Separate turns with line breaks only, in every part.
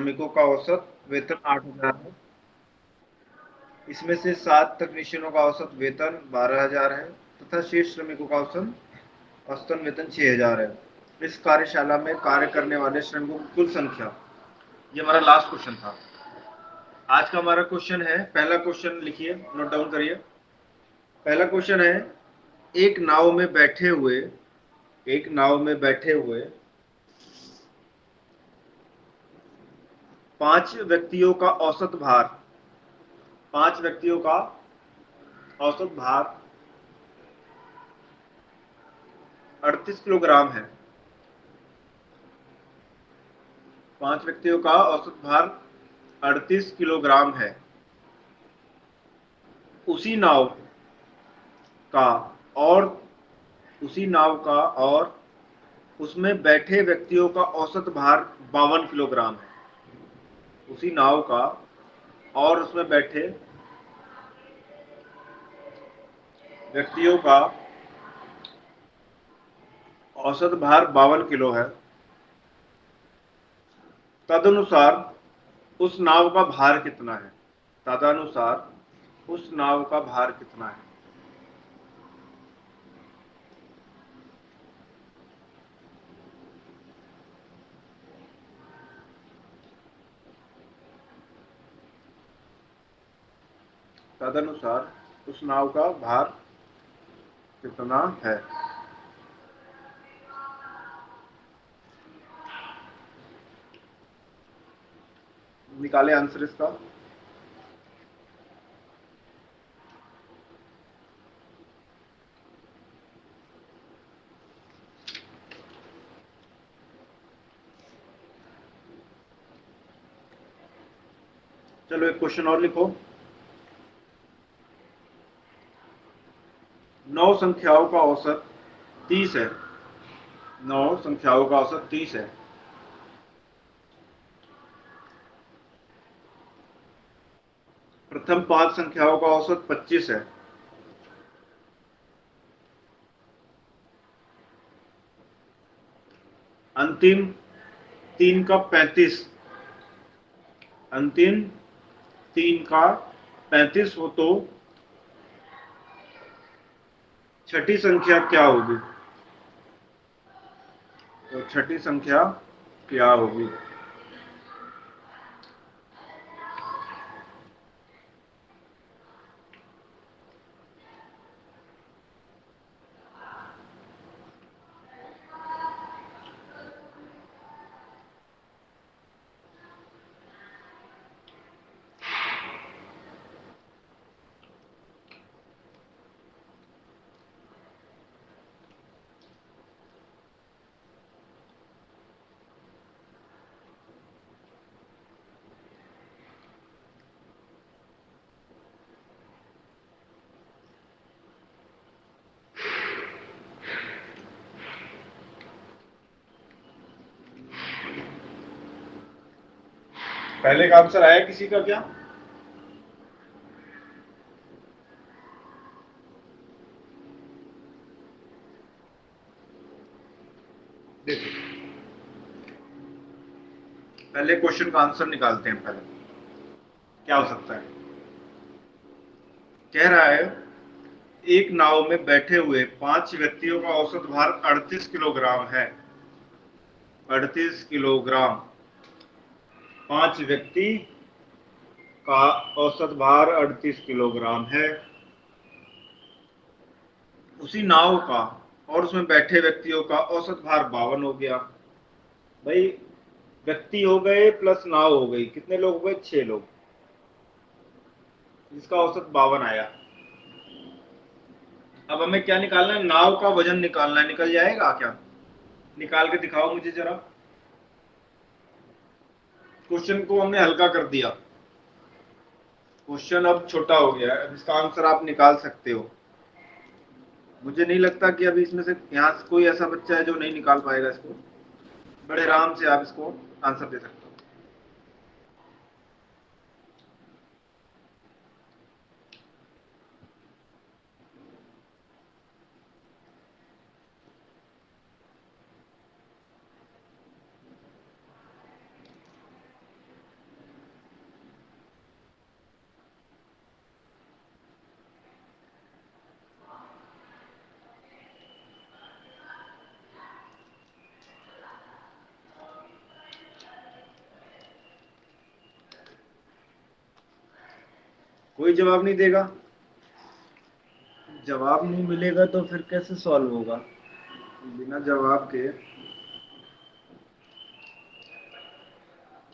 श्रमिकों का औसत वेतन 8,000 है। इसमें से 7 तकनीशियनों का औसत वेतन 12,000 है तथा शेष श्रमिकों का औसतन वेतन 6,000 है। इस कार्यशाला में कार्य करने वाले श्रमिकों की कुल संख्या। ये हमारा लास्ट क्वेश्चन था। आज का हमारा क्वेश्चन है, पहला क्वेश्चन लिखिए, नोट डाउन करिए। पहला क्वेश्चन है, एक नाव में बैठे हुए 5 व्यक्तियों का औसत भार 38 किलोग्राम है। 5 व्यक्तियों का औसत भार 38 किलोग्राम है। उसी नाव का और उसमें बैठे व्यक्तियों का औसत भार 52 किलोग्राम है। उसी नाव का और उसमें बैठे व्यक्तियों का औसत भार 52 किलो है। तदनुसार उस नाव का भार कितना है? तदनुसार उस नाव का भार कितना है? तदनुसार उस नाव का भार कितना है? निकाले आंसर इसका। चलो एक क्वेश्चन और लिखो। 9 संख्याओं का औसत 30 है। 9 संख्याओं का औसत 30 है। प्रथम 5 संख्याओं का औसत 25 है। अंतिम 3 का 35 अंतिम 3 का 35 हो तो छठी संख्या क्या होगी? तो छठी संख्या क्या होगी? पहले का आंसर आया किसी का क्या? देखो, पहले क्वेश्चन का आंसर निकालते हैं। पहले क्या हो सकता है? कह रहा है, एक नाव में बैठे हुए 5 व्यक्तियों का औसत भार 38 किलोग्राम है। 38 किलोग्राम। 5 व्यक्ति का औसत भार 38 किलोग्राम है। उसी नाव का और उसमें बैठे व्यक्तियों का औसत भार 52 हो गया। भाई, व्यक्ति हो गए प्लस नाव हो गई, कितने लोग हो गए? 6 लोग, जिसका औसत 52 आया। अब हमें क्या निकालना है? नाव का वजन निकालना है। निकल जाएगा क्या? निकाल के दिखाओ मुझे जरा। क्वेश्चन को हमने हल्का कर दिया। क्वेश्चन अब छोटा हो गया है। अब इसका आंसर आप निकाल सकते हो। मुझे नहीं लगता कि अभी इसमें से यहाँ से कोई ऐसा बच्चा है जो नहीं निकाल पाएगा इसको। बड़े आराम से आप इसको आंसर दे सकते हो। कोई जवाब नहीं देगा? जवाब नहीं मिलेगा तो फिर कैसे सॉल्व होगा? बिना जवाब के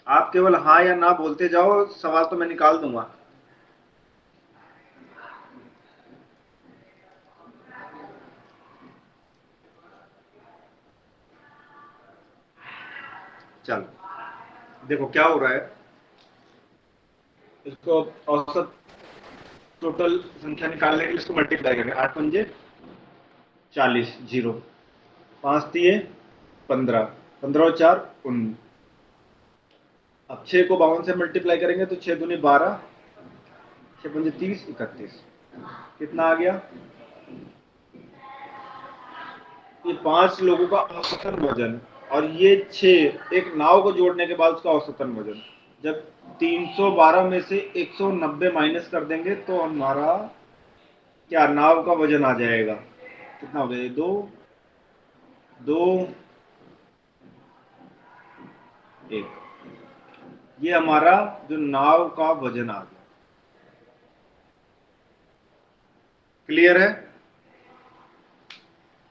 आप केवल हाँ या ना बोलते जाओ, सवाल तो मैं निकाल दूंगा। चलो देखो क्या हो रहा है। इसको औसत टोटल संख्या निकालने के लिए इसको मल्टीप्लाई करेंगे। 8 पंजे 40, जीरो, 5 तिये 15, 15 और 4 19। अब 6 को 52 से मल्टीप्लाई करेंगे तो 6 दूनी 12, 6 पंजे 30, 31। कितना आ गया? ये 5 लोगों का औसतन वजन, और ये 6 एक नाव को जोड़ने के बाद उसका औसतन वजन। जब 312 में से 190 माइनस कर देंगे तो हमारा क्या नाव का वजन आ जाएगा? कितना हो गया? दो, दो, एक। ये हमारा जो नाव का वजन आ गया। क्लियर है?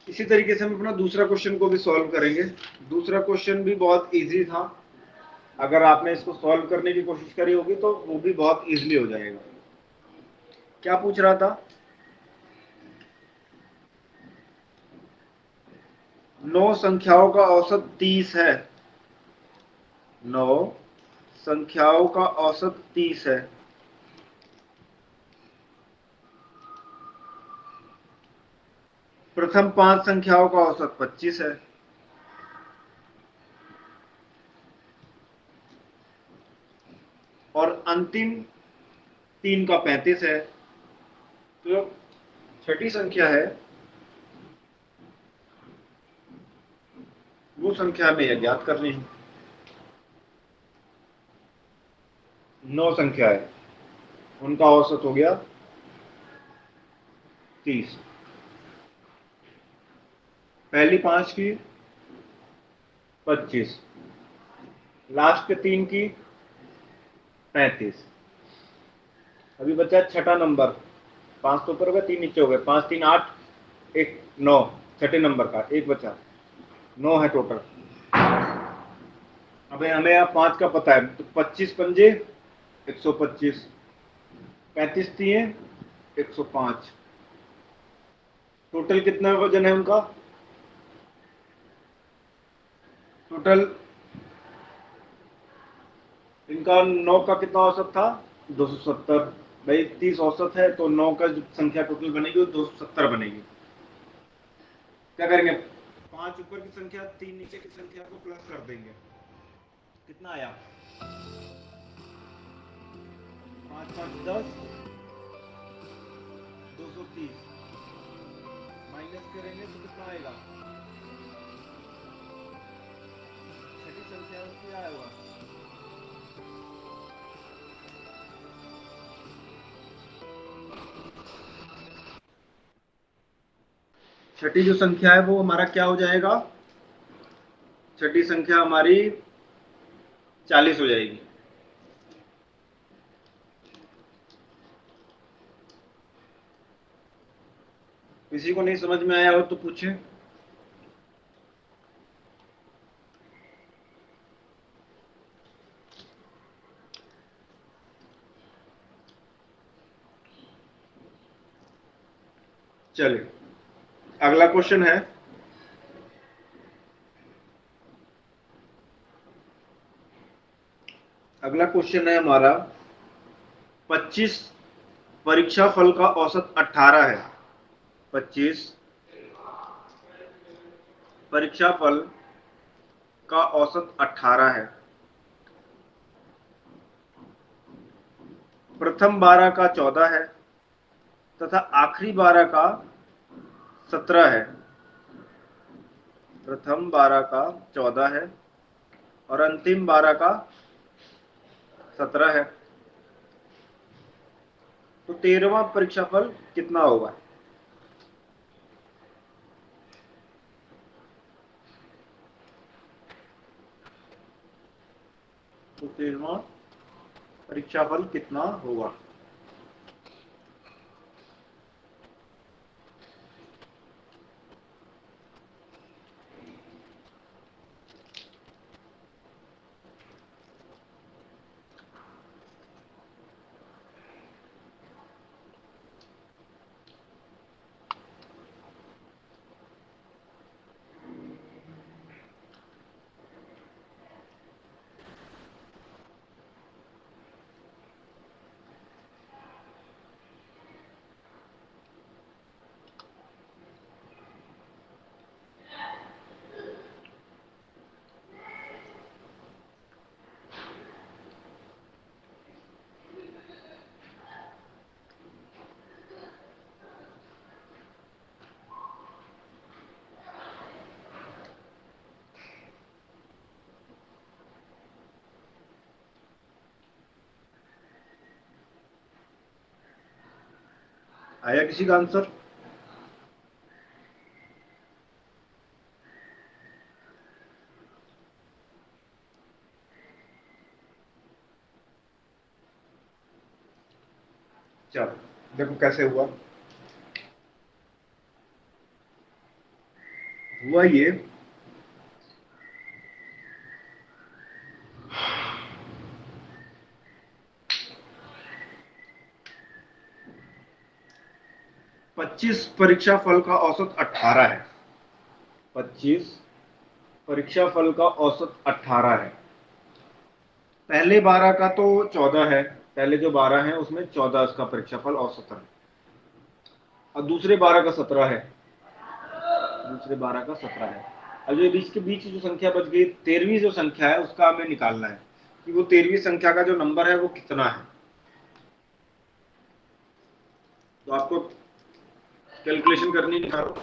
इसी तरीके से हम अपना दूसरा क्वेश्चन को भी सॉल्व करेंगे। दूसरा क्वेश्चन भी बहुत इजी था। अगर आपने इसको सॉल्व करने की कोशिश करी होगी तो वो भी बहुत इजीली हो जाएगा। क्या पूछ रहा था? 9 संख्याओं का औसत 30 है। 9 संख्याओं का औसत 30 है। प्रथम 5 संख्याओं का औसत 25 है। और अंतिम 3 का 35 है। तो छठी संख्या है वो संख्या हमें अज्ञात करनी है। 9 संख्या है, उनका औसत हो गया 30। पहली 5 की 25, लास्ट के 3 की 35। अभी बचा छठा नंबर। 5 तो ऊपर हो गए, 3 नीचे हो गए। 5 3 8, 1 9। छठे नंबर का एक बचा। 9 है टोटल। अबे हमें यहाँ 5 का पता है तो 25 पंजे 125, 35 तिये 105। टोटल कितना वजन है उनका? टोटल इनका 9 का कितना औसत था? 270। भाई 30 औसत है तो 9 का जो संख्या टोटल बनेगी वो 270 बनेगी। क्या करेंगे? 5 ऊपर की संख्या 3 नीचे की संख्या को प्लस कर देंगे। कितना आया? 5 5 10, 230। माइनस करेंगे तो कितना आएगा? छठी संख्या में क्या आएगा? छठी जो संख्या है वो हमारा क्या हो जाएगा? छठी संख्या हमारी 40 हो जाएगी। किसी को नहीं समझ में आया हो तो पूछे। चलिए अगला क्वेश्चन है। अगला क्वेश्चन है हमारा 25 परीक्षा फल का औसत 18 है। 25 परीक्षा फल का औसत 18 है। प्रथम 12 का 14 है तथा आखिरी 12 का 17 है। प्रथम 12 का 14 है और अंतिम 12 का 17 है। तो 13वां परीक्षाफल कितना होगा? तो 13वां परीक्षाफल कितना होगा? आया किसी का आंसर? चलो देखो कैसे हुआ। हुआ ये, पच्चीस परीक्षा फल का औसत 18 है। 25 परीक्षा फल का औसत 18 है। पहले 12 का तो 14 है, पहले जो 12 है उसमें 14 इसका परीक्षाफल औसत है, और दूसरे 12 का 17 है। दूसरे 12 का 17 है। अब जो बीच के बीच जो संख्या बच गई 13वीं जो संख्या है उसका हमें निकालना है कि वो 13वीं संख्या का जो नंबर है वो कितना है। तो आपको कैलकुलेशन करनी, निकालो,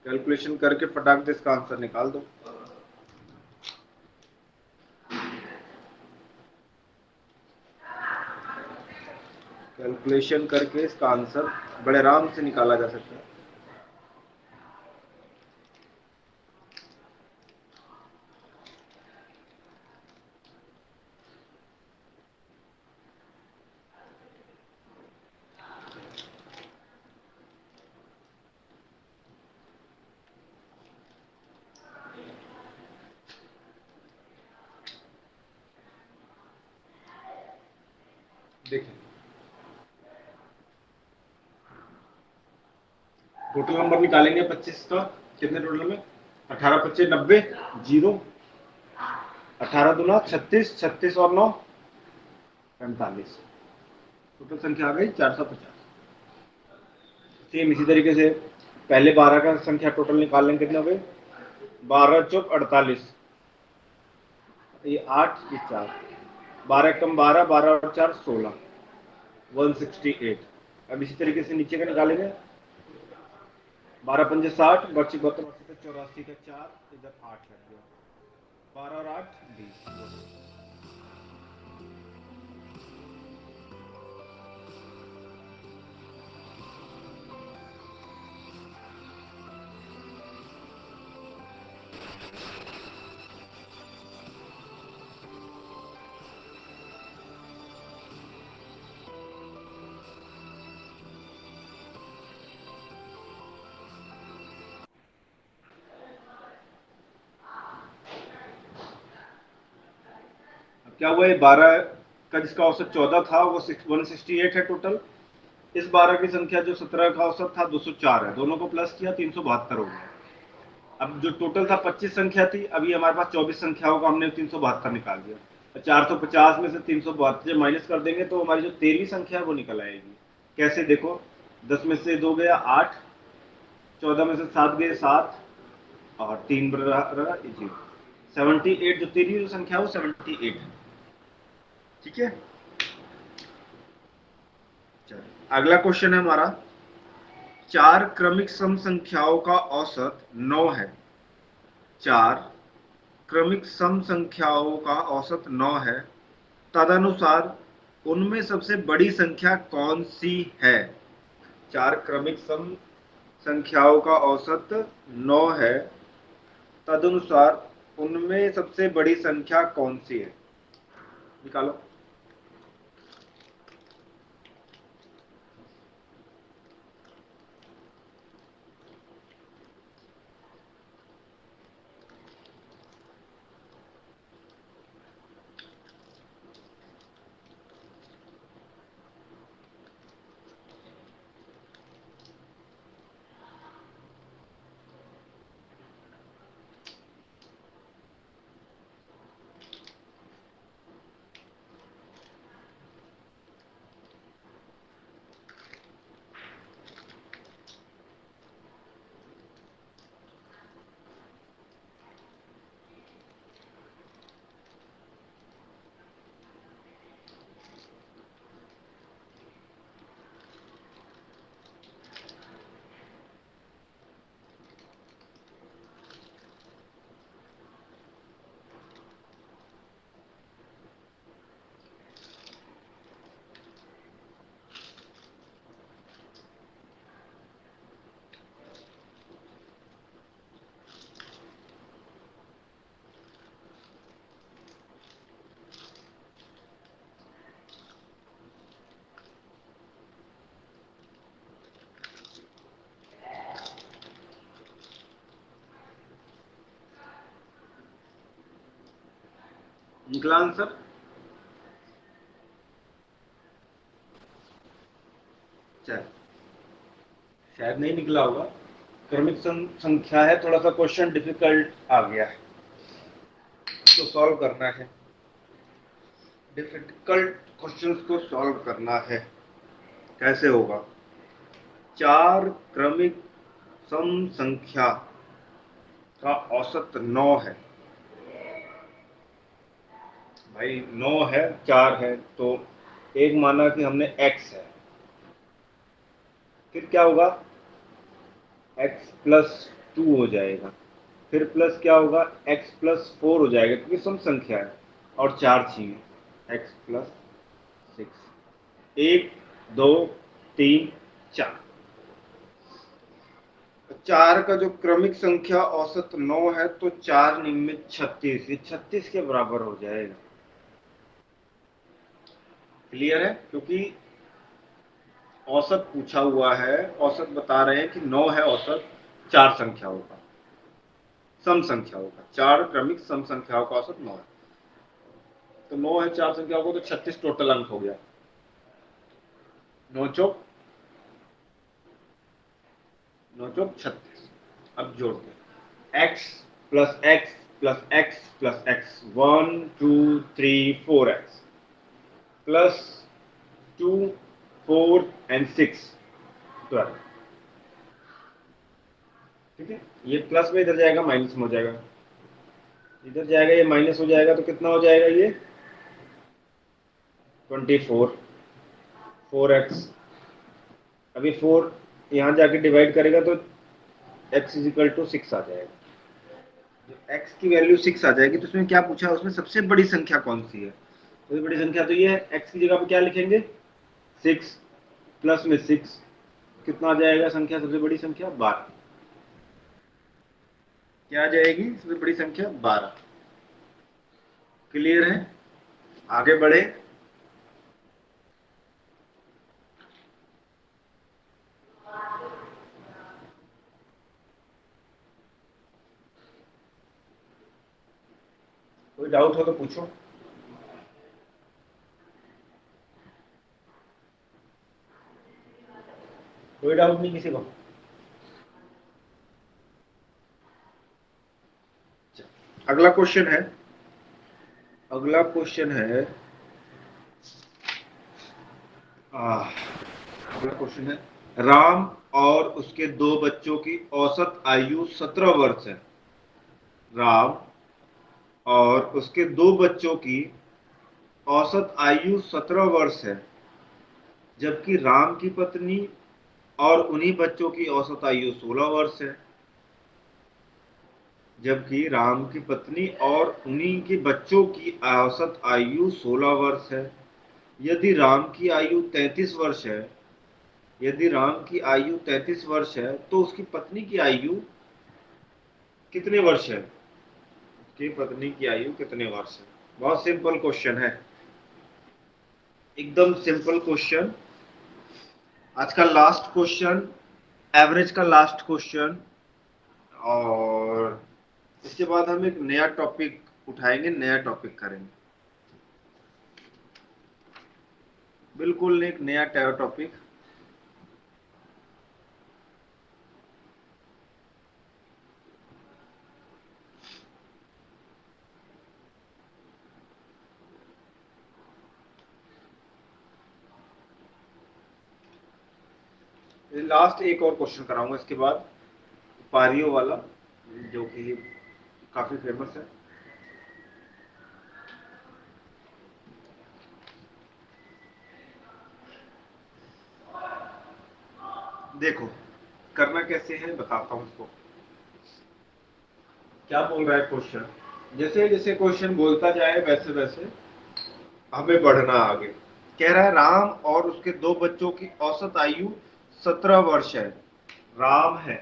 कैलकुलेशन करके फटाक से इसका आंसर निकाल दो। कैलकुलेशन करके इसका आंसर बड़े आराम से निकाला जा सकता है। देखिए टोटल नंबर निकालेंगे 25 का, कितने टोटल में? 18 25 90, जीरो, 18 दूना 36, 36 और 9 45, टोटल संख्या आ गई 450। सेम इसी तरीके से पहले 12 का संख्या टोटल निकाल लेंगे, कितने हो गए? 12 चौक 48, ये 8 ये 4, 12 कम 12, 12 और 4 16, 168। अब इसी तरीके से नीचे का निकालेंगे, 12 पंजे 60, बच्ची 72, 84 का 4, इधर 8 लग गया, 12 और 8 20। क्या हुआ, ये 12 का जिसका औसत 14 था वो 168 है टोटल। इस 12 की संख्या जो 17 का औसत था 204 है, दोनों को प्लस किया 372 हो गया। अब जो टोटल था 25 संख्या थी, अभी हमारे पास 24 संख्याओं का हमने 372 निकाल दिया। 450 में से 372 माइनस कर देंगे तो हमारी जो 13वीं संख्या है वो निकल आएगी। कैसे देखो, 10 में से 2 गया 8, 14 में से 7 गए 7, और 3 रहा 78, जो 13वीं जो संख्या है वो 78 है। ठीक है, अगला क्वेश्चन है हमारा, चार क्रमिक सम संख्याओं का औसत 9 है। चार क्रमिक सम संख्याओं का औसत 9 है, तदनुसार उनमें सबसे बड़ी संख्या कौन सी है? चार क्रमिक सम संख्याओं का औसत 9 है, तदनुसार उनमें सबसे बड़ी संख्या कौन सी है? निकालो। निकला आंसर? चल, शायद नहीं निकला होगा। क्रमिक संख्या है, थोड़ा सा क्वेश्चन डिफिकल्ट आ गया है तो सॉल्व करना है। डिफिकल्ट क्वेश्चंस को सॉल्व करना है। कैसे होगा? चार क्रमिक सम संख्या का औसत 9 है। भाई 9 है, 4 है, तो एक माना कि हमने x है, फिर क्या होगा? x प्लस 2 हो जाएगा, फिर प्लस क्या होगा? x प्लस 4 हो जाएगा, क्योंकि सम संख्या है और 4 चाहिए। x plus 6, 1 2 3 4। 4 का जो क्रमिक संख्या औसत 9 है, तो 4 निम्न 36, ये 36 के बराबर हो जाएगा। क्लियर है? क्योंकि औसत पूछा हुआ है, औसत बता रहे हैं कि 9 है औसत 4 संख्याओं का, सम संख्याओं का। 4 क्रमिक सम संख्याओं का औसत 9 है, तो 9 है 4 संख्याओं को, तो 36 टोटल अंक हो गया। 9 चौक 9 चौक 36। अब जोड़ते हैं, x plus x plus x plus x, 1 2 3 4x plus 2 4 and 6 12। ठीक है, ये प्लस में इधर जाएगा, माइनस में हो जाएगा, इधर जाएगा, ये माइनस हो जाएगा, तो कितना हो जाएगा? ये 24 4x। अभी 4 यहाँ जाके डिवाइड करेगा तो x इज इक्वल टू 6 आ जाएगा। जब x की वैल्यू 6 आ जाएगी, तो उसमें क्या पूछा? उसमें सबसे बड़ी संख्या कौन सी है? सबसे बड़ी संख्या तो ये है। x की जगह पे क्या लिखेंगे? 6 प्लस में 6, कितना आ जाएगा संख्या? सबसे बड़ी संख्या 12। क्या आ जाएगी सबसे बड़ी संख्या? 12। क्लियर है? आगे बढ़े। कोई डाउट हो तो पूछो। कोई डाउट नहीं किसी को? अगला क्वेश्चन है, अगला क्वेश्चन है, अगला क्वेश्चन है, राम और उसके दो बच्चों की औसत आयु 17 वर्ष है। राम और उसके दो बच्चों की औसत आयु 17 वर्ष है, जबकि राम की पत्नी और उन्हीं बच्चों की औसत आयु 16 वर्ष है। जबकि राम की पत्नी और उन्हीं के बच्चों की औसत आयु 16 वर्ष है। यदि राम की आयु 33 वर्ष है, यदि राम की आयु 33 वर्ष है, तो उसकी पत्नी की आयु कितने वर्ष है? उसकी पत्नी की आयु कितने वर्ष है? बहुत सिंपल क्वेश्चन है, एकदम सिंपल क्वेश्चन। आज का लास्ट क्वेश्चन, एवरेज का लास्ट क्वेश्चन, और इसके बाद हम एक नया टॉपिक उठाएंगे, नया टॉपिक करेंगे, बिल्कुल एक नया टॉपिक। लास्ट एक और क्वेश्चन कराऊंगा इसके बाद, पारियों वाला, जो कि काफी फेमस है। देखो करना कैसे है बताता हूं इसको। क्या बोल रहा है क्वेश्चन? जैसे जैसे क्वेश्चन बोलता जाए वैसे वैसे हमें बढ़ना आगे। कह रहा है राम और उसके दो बच्चों की औसत आयु 17 वर्ष है। राम है,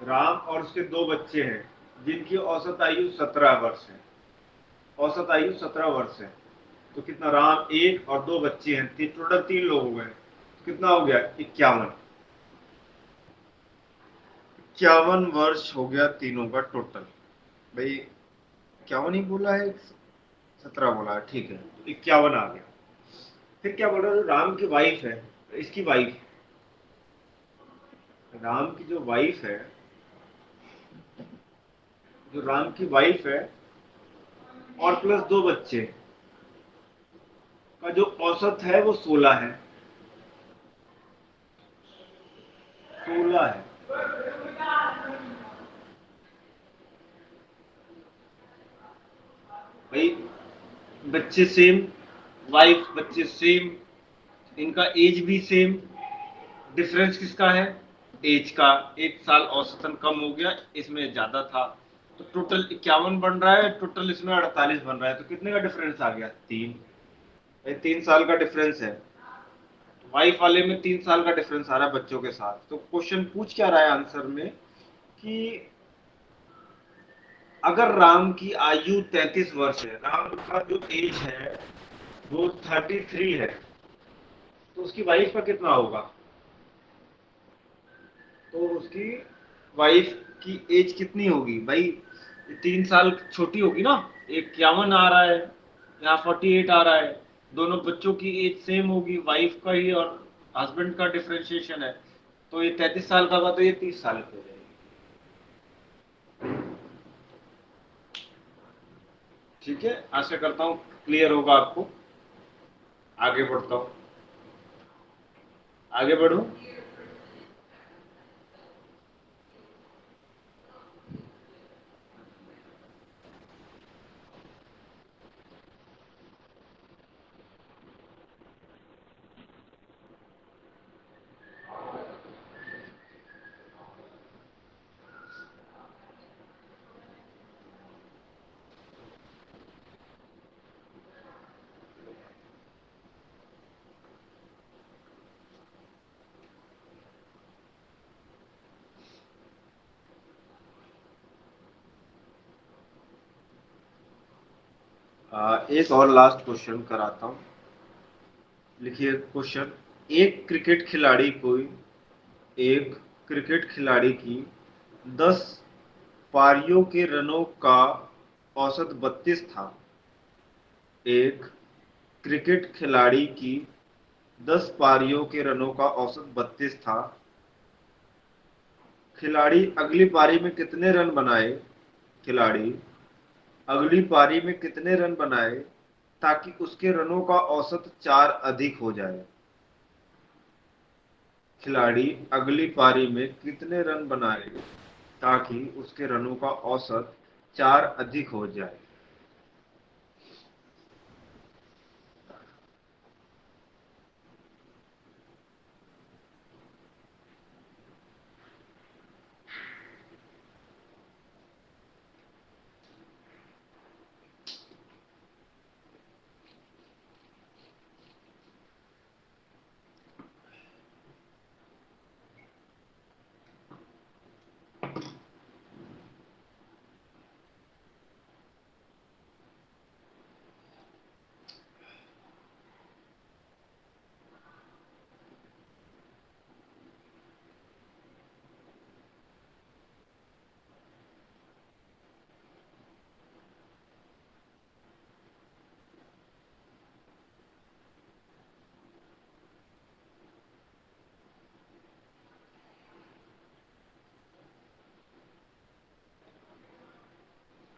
राम और उसके दो बच्चे हैं जिनकी औसत आयु 17 वर्ष है। औसत आयु 17 वर्ष है, तो कितना? राम एक और दो बच्चे हैं, टोटल 3 लोग हो गए, कितना हो गया? 51। 51 वर्ष हो गया तीनों का टोटल। भाई 51 ही बोला है, 17 बोला है, ठीक है, तो 51 आ गया। फिर क्या बोल रहा है, राम की वाइफ है, इसकी वाइफ, राम की जो वाइफ है, जो राम की वाइफ है और प्लस 2 बच्चे का जो औसत है वो 16 है, 16 है। भाई बच्चे सेम, वाइफ बच्चे सेम, इनका एज भी सेम, डिफरेंस किसका है, एज का, 1 साल औसतन कम हो गया, इसमें ज्यादा था, तो टोटल 51 बन रहा है, टोटल इसमें 48 बन रहा है, तो कितने का डिफरेंस आ गया, 3। 3 साल का डिफरेंस है, वाइफ वाले में 3 साल का डिफरेंस आ रहा है बच्चों के साथ। तो क्वेश्चन पूछ क्या रहा है आंसर में कि अगर राम की आयु 33 वर्ष है, राम का जो एज है वो 33 है, तो उसकी वाइफ का कितना होगा, तो उसकी वाइफ की एज कितनी होगी भाई, 3 साल छोटी होगी ना, 51 आ रहा है, यहाँ 48 आ रहा है, दोनों बच्चों की एज सेम होगी, वाइफ का ही और हस्बैंड का डिफरेंशिएशन है, तो ये 33 साल का होगा, तो ये 30 साल की हो जाएगी। ठीक है, आशा करता हूँ क्लियर होगा आपको। आगे बढ़ता हूँ, आगे बढ़ू। एक और लास्ट क्वेश्चन कराता हूँ। लिखिए क्वेश्चन, एक क्रिकेट खिलाड़ी को एक क्रिकेट खिलाड़ी की 10 पारियों के रनों का औसत 32 था। एक क्रिकेट खिलाड़ी की 10 पारियों के रनों का औसत 32 था। खिलाड़ी अगली पारी में कितने रन बनाए, खिलाड़ी अगली पारी में कितने रन बनाए ताकि उसके रनों का औसत 4 अधिक हो जाए। खिलाड़ी अगली पारी में कितने रन बनाए ताकि उसके रनों का औसत 4 अधिक हो जाए।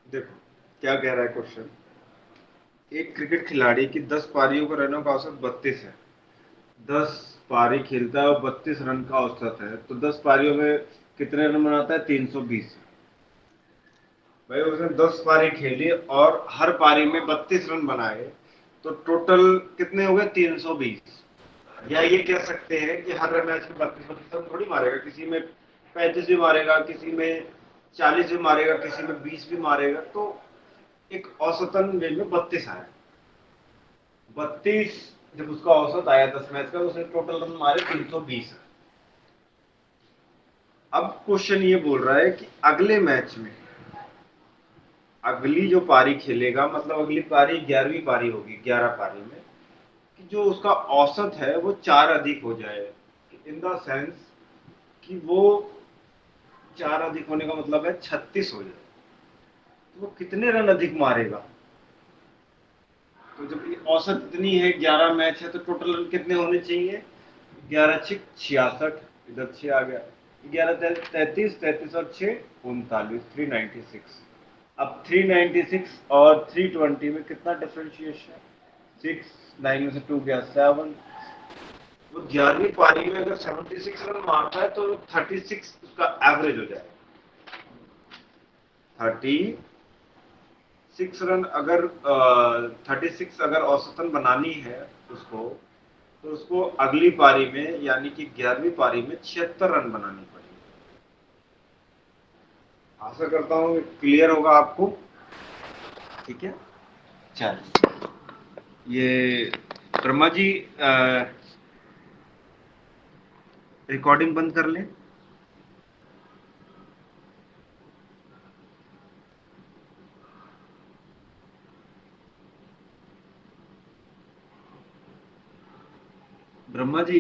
देखो क्या कह रहा है क्वेश्चन, एक क्रिकेट खिलाड़ी की 10 पारियों का रनों का औसत 32 है। 10 पारी खेलता है और 32 रन का औसत है, तो 10 पारियों में कितने रन बनाता है, 320। भाई उसने 10 पारी खेली और हर पारी में 32 रन बनाए, तो टोटल कितने हो गए, 320। या ये कह सकते हैं कि हर मैच में 32 रन थोड़ी मारेगा, किसी में 35 भी मारेगा, किसी में 40 भी मारेगा, किसी में 20 भी मारेगा, तो एक औसतन वे में 32 आया। 32 जब उसका औसत आया 10 मैच का, उसने टोटल रन मारे 320। अब क्वेश्चन ये बोल रहा है कि अगले मैच में अगली जो पारी खेलेगा, मतलब अगली पारी 11वीं पारी होगी, 11 पारी में कि जो उसका औसत है वो 4 अधिक हो जाए, इन द सेंस कि वो 4 अधिक होने का मतलब है 36 हो जाए। वो कितने रन अधिक मारेगा। तो जब ये औसत इतनी है, 11 मैच है, तो टोटल रन कितने होने चाहिए? 11 छिक 66, इधर 6 आ गया, 11 33, 33 और 6 39, 396। अब 396 और 320 में कितना डिफरेंशिएशन है? 6, 9 में से 2 गया 7। वो 11वीं पारी में अगर 76 रन मारता है तो 36 उसका एवरेज हो जाएगा। 36 रन अगर 36 अगर औसतन बनानी है उसको, तो उसको अगली पारी में यानी कि 11वीं पारी में 76 रन बनानी पड़ेगी। आशा करता हूँ क्लियर होगा आपको। ठीक है, चल ये ब्रह्मा जी रिकॉर्डिंग बंद कर लें। ब्रह्मा जी